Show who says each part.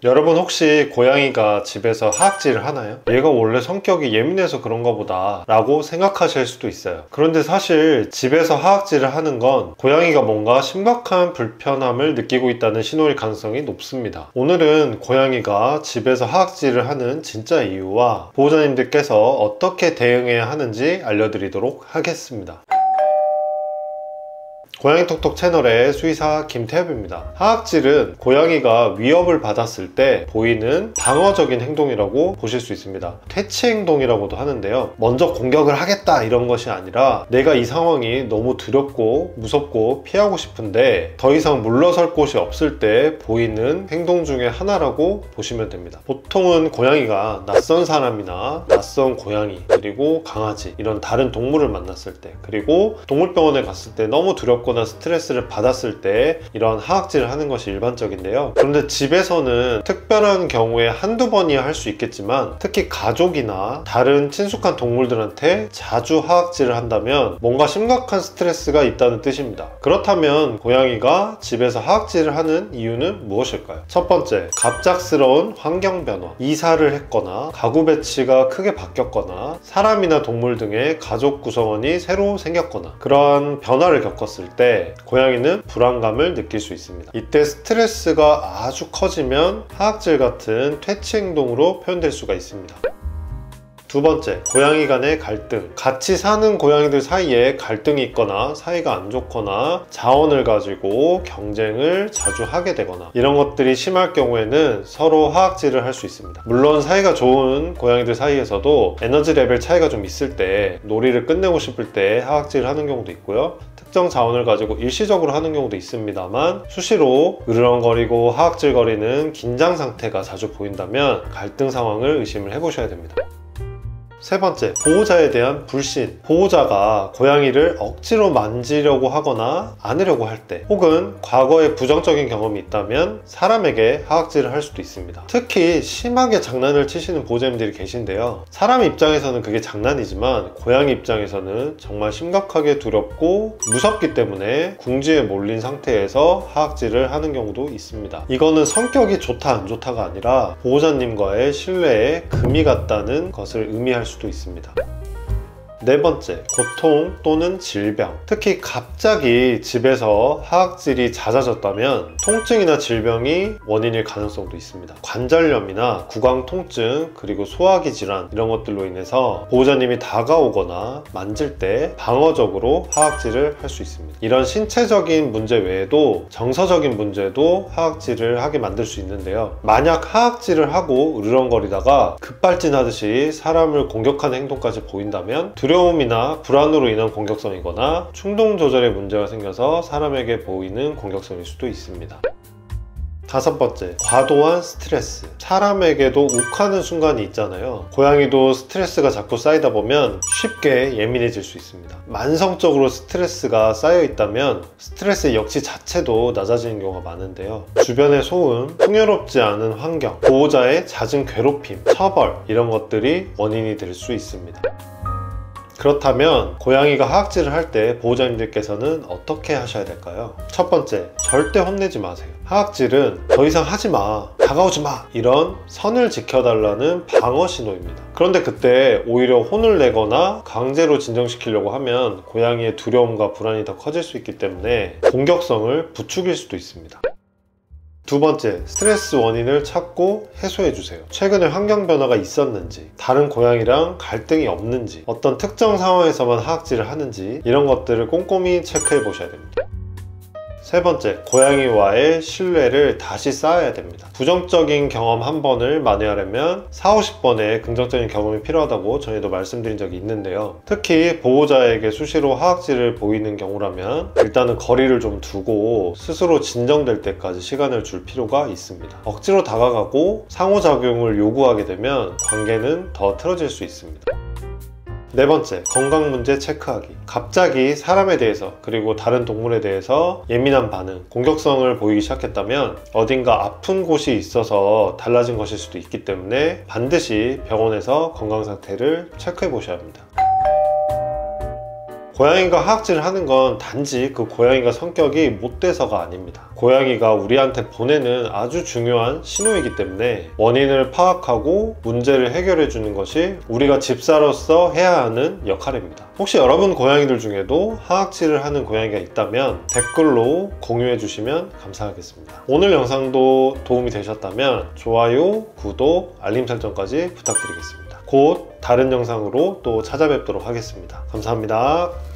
Speaker 1: 여러분 혹시 고양이가 집에서 하악질을 하나요? 얘가 원래 성격이 예민해서 그런가 보다 라고 생각하실 수도 있어요. 그런데 사실 집에서 하악질을 하는 건 고양이가 뭔가 심각한 불편함을 느끼고 있다는 신호일 가능성이 높습니다. 오늘은 고양이가 집에서 하악질을 하는 진짜 이유와 보호자님들께서 어떻게 대응해야 하는지 알려드리도록 하겠습니다. 고양이톡톡 채널의 수의사 김태엽입니다. 하악질은 고양이가 위협을 받았을 때 보이는 방어적인 행동이라고 보실 수 있습니다. 퇴치 행동이라고도 하는데요. 먼저 공격을 하겠다 이런 것이 아니라 내가 이 상황이 너무 두렵고 무섭고 피하고 싶은데 더 이상 물러설 곳이 없을 때 보이는 행동 중에 하나라고 보시면 됩니다. 보통은 고양이가 낯선 사람이나 낯선 고양이 그리고 강아지 이런 다른 동물을 만났을 때 그리고 동물병원에 갔을 때 너무 두렵거나 스트레스를 받았을 때 이런 하악질을 하는 것이 일반적인데요. 그런데 집에서는 특별한 경우에 한두 번이야 할 수 있겠지만 특히 가족이나 다른 친숙한 동물들한테 자주 하악질을 한다면 뭔가 심각한 스트레스가 있다는 뜻입니다. 그렇다면 고양이가 집에서 하악질을 하는 이유는 무엇일까요? 첫 번째, 갑작스러운 환경 변화, 이사를 했거나 가구 배치가 크게 바뀌었거나 사람이나 동물 등의 가족 구성원이 새로 생겼거나 그러한 변화를 겪었을 때 고양이는 불안감을 느낄 수 있습니다. 이때 스트레스가 아주 커지면 하악질 같은 퇴치 행동으로 표현될 수가 있습니다. 두 번째, 고양이 간의 갈등. 같이 사는 고양이들 사이에 갈등이 있거나 사이가 안 좋거나 자원을 가지고 경쟁을 자주 하게 되거나 이런 것들이 심할 경우에는 서로 하악질을 할 수 있습니다. 물론 사이가 좋은 고양이들 사이에서도 에너지 레벨 차이가 좀 있을 때 놀이를 끝내고 싶을 때 하악질을 하는 경우도 있고요. 특정 자원을 가지고 일시적으로 하는 경우도 있습니다만 수시로 으르렁거리고 하악질거리는 긴장 상태가 자주 보인다면 갈등 상황을 의심을 해보셔야 됩니다. 세 번째, 보호자에 대한 불신. 보호자가 고양이를 억지로 만지려고 하거나 안으려고 할 때 혹은 과거에 부정적인 경험이 있다면 사람에게 하악질을 할 수도 있습니다. 특히 심하게 장난을 치시는 보호자님들이 계신데요. 사람 입장에서는 그게 장난이지만 고양이 입장에서는 정말 심각하게 두렵고 무섭기 때문에 궁지에 몰린 상태에서 하악질을 하는 경우도 있습니다. 이거는 성격이 좋다 안 좋다가 아니라 보호자님과의 신뢰에 금이 갔다는 것을 의미할 수도 있습니다. 네 번째, 고통 또는 질병. 특히 갑자기 집에서 하악질이 잦아졌다면 통증이나 질병이 원인일 가능성도 있습니다. 관절염이나 구강 통증 그리고 소화기 질환 이런 것들로 인해서 보호자님이 다가오거나 만질 때 방어적으로 하악질을 할 수 있습니다. 이런 신체적인 문제 외에도 정서적인 문제도 하악질을 하게 만들 수 있는데요. 만약 하악질을 하고 으르렁거리다가 급발진하듯이 사람을 공격하는 행동까지 보인다면 두려움이나 불안으로 인한 공격성이거나 충동 조절에 문제가 생겨서 사람에게 보이는 공격성일 수도 있습니다. 다섯 번째, 과도한 스트레스. 사람에게도 욱하는 순간이 있잖아요. 고양이도 스트레스가 자꾸 쌓이다 보면 쉽게 예민해질 수 있습니다. 만성적으로 스트레스가 쌓여 있다면 스트레스의 역치 자체도 낮아지는 경우가 많은데요. 주변의 소음, 풍요롭지 않은 환경, 보호자의 잦은 괴롭힘, 처벌 이런 것들이 원인이 될 수 있습니다. 그렇다면 고양이가 하악질을 할 때 보호자님들께서는 어떻게 하셔야 될까요? 첫 번째, 절대 혼내지 마세요. 하악질은 더 이상 하지 마, 다가오지 마 이런 선을 지켜달라는 방어 신호입니다. 그런데 그때 오히려 혼을 내거나 강제로 진정시키려고 하면 고양이의 두려움과 불안이 더 커질 수 있기 때문에 공격성을 부추길 수도 있습니다. 두 번째, 스트레스 원인을 찾고 해소해주세요. 최근에 환경 변화가 있었는지, 다른 고양이랑 갈등이 없는지, 어떤 특정 상황에서만 하악질을 하는지 이런 것들을 꼼꼼히 체크해 보셔야 됩니다. 세 번째, 고양이와의 신뢰를 다시 쌓아야 됩니다. 부정적인 경험 한 번을 만회하려면 40-50번의 긍정적인 경험이 필요하다고 전에도 말씀드린 적이 있는데요. 특히 보호자에게 수시로 하악질을 보이는 경우라면 일단은 거리를 좀 두고 스스로 진정될 때까지 시간을 줄 필요가 있습니다. 억지로 다가가고 상호작용을 요구하게 되면 관계는 더 틀어질 수 있습니다. 네 번째, 건강 문제 체크하기. 갑자기 사람에 대해서 그리고 다른 동물에 대해서 예민한 반응, 공격성을 보이기 시작했다면 어딘가 아픈 곳이 있어서 달라진 것일 수도 있기 때문에 반드시 병원에서 건강 상태를 체크해 보셔야 합니다. 고양이가 하악질을 하는 건 단지 그 고양이가 성격이 못돼서가 아닙니다. 고양이가 우리한테 보내는 아주 중요한 신호이기 때문에 원인을 파악하고 문제를 해결해 주는 것이 우리가 집사로서 해야 하는 역할입니다. 혹시 여러분 고양이들 중에도 하악질을 하는 고양이가 있다면 댓글로 공유해 주시면 감사하겠습니다. 오늘 영상도 도움이 되셨다면 좋아요, 구독, 알림 설정까지 부탁드리겠습니다. 곧 다른 영상으로 또 찾아뵙도록 하겠습니다. 감사합니다.